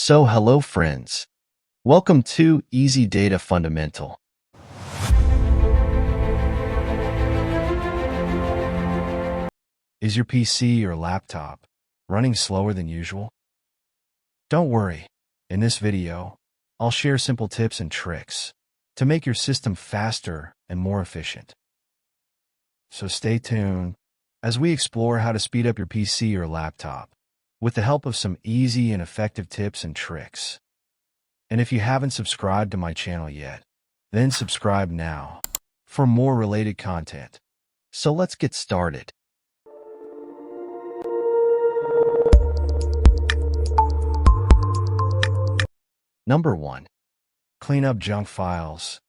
Hello friends. Welcome to Easy Data Fundamental. Is your PC or laptop running slower than usual? Don't worry. In this video, I'll share simple tips and tricks to make your system faster and more efficient. So stay tuned as we explore how to speed up your PC or laptop with the help of some easy and effective tips and tricks. And if you haven't subscribed to my channel yet, then subscribe now for more related content. So let's get started. Number 1. Clean up junk files.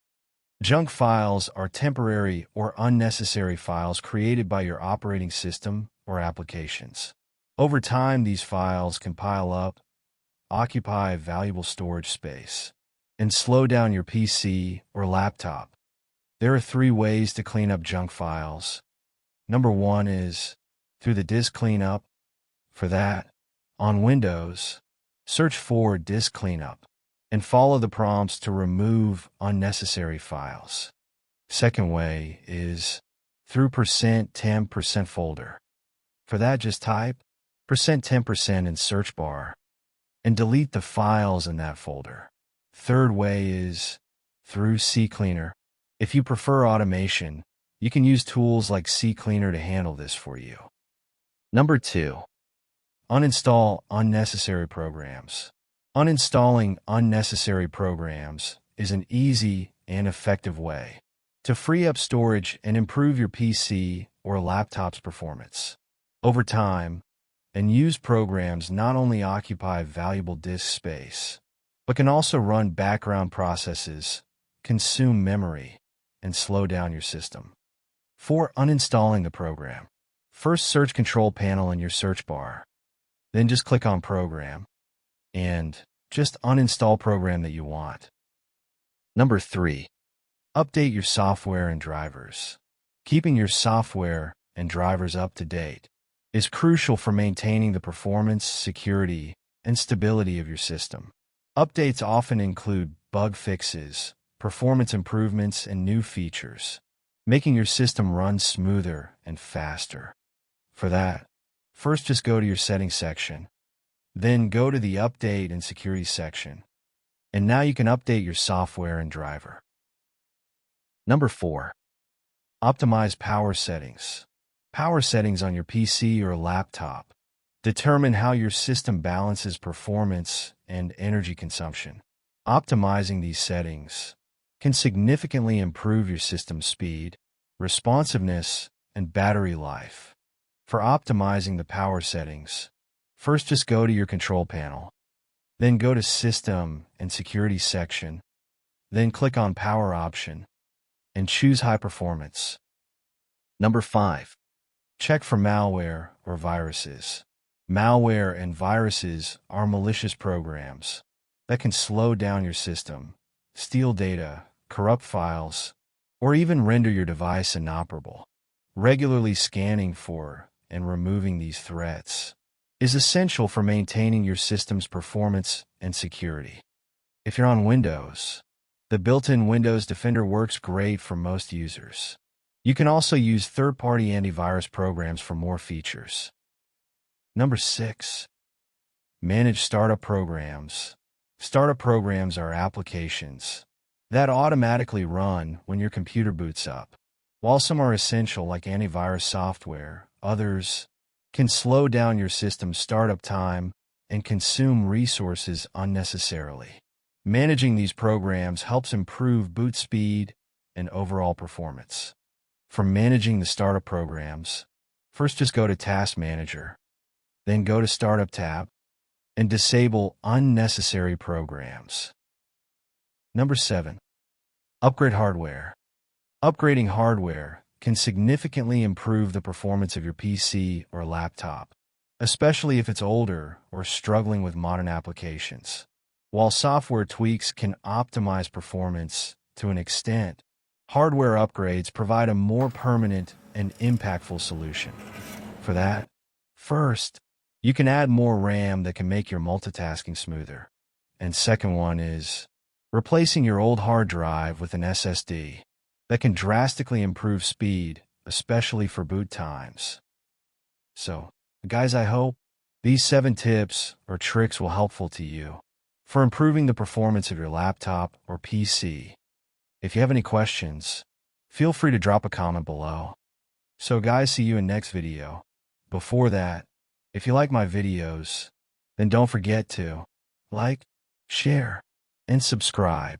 Junk files are temporary or unnecessary files created by your operating system or applications. Over time, these files can pile up, occupy valuable storage space, and slow down your PC or laptop. There are 3 ways to clean up junk files. Number 1 is through the disk cleanup. For that, on Windows, search for disk cleanup and follow the prompts to remove unnecessary files. Second way is through %temp% folder. For that, just type %temp% in search bar and delete the files in that folder. Third way is through CCleaner. If you prefer automation, you can use tools like CCleaner to handle this for you. Number 2. Uninstall unnecessary programs. Uninstalling unnecessary programs is an easy and effective way to free up storage and improve your PC or laptop's performance. Over time, unused programs not only occupy valuable disk space, but can also run background processes, consume memory, and slow down your system. For uninstalling the program, first search Control Panel in your search bar. Then just click on Program, and just uninstall program that you want. Number 3. Update your software and drivers. Keeping your software and drivers up to date is crucial for maintaining the performance, security, and stability of your system. Updates often include bug fixes, performance improvements, and new features, making your system run smoother and faster. For that, first just go to your settings section, then go to the update and security section, and now you can update your software and driver. Number 4. Optimize power settings. Power settings on your PC or laptop determine how your system balances performance and energy consumption. Optimizing these settings can significantly improve your system's speed, responsiveness, and battery life. For optimizing the power settings, first just go to your control panel, then go to System and Security section, then click on Power option, and choose High Performance. Number 5. Check for malware or viruses. Malware and viruses are malicious programs that can slow down your system, steal data, corrupt files, or even render your device inoperable. Regularly scanning for and removing these threats is essential for maintaining your system's performance and security. If you're on Windows, the built-in Windows Defender works great for most users. You can also use third-party antivirus programs for more features. Number 6. Manage startup programs. Startup programs are applications that automatically run when your computer boots up. While some are essential like antivirus software, others can slow down your system's startup time and consume resources unnecessarily. Managing these programs helps improve boot speed and overall performance. For managing the startup programs, first just go to Task Manager, then go to Startup tab, and disable unnecessary programs. Number 7. Upgrade hardware. Upgrading hardware can significantly improve the performance of your PC or laptop, especially if it's older or struggling with modern applications. While software tweaks can optimize performance to an extent, hardware upgrades provide a more permanent and impactful solution. For that, first, you can add more RAM that can make your multitasking smoother. And second one is replacing your old hard drive with an SSD that can drastically improve speed, especially for boot times. So, guys, I hope these 7 tips or tricks will helpful to you for improving the performance of your laptop or PC. If you have any questions, feel free to drop a comment below. So guys, see you in next video. Before that, if you like my videos, then don't forget to like, share, and subscribe.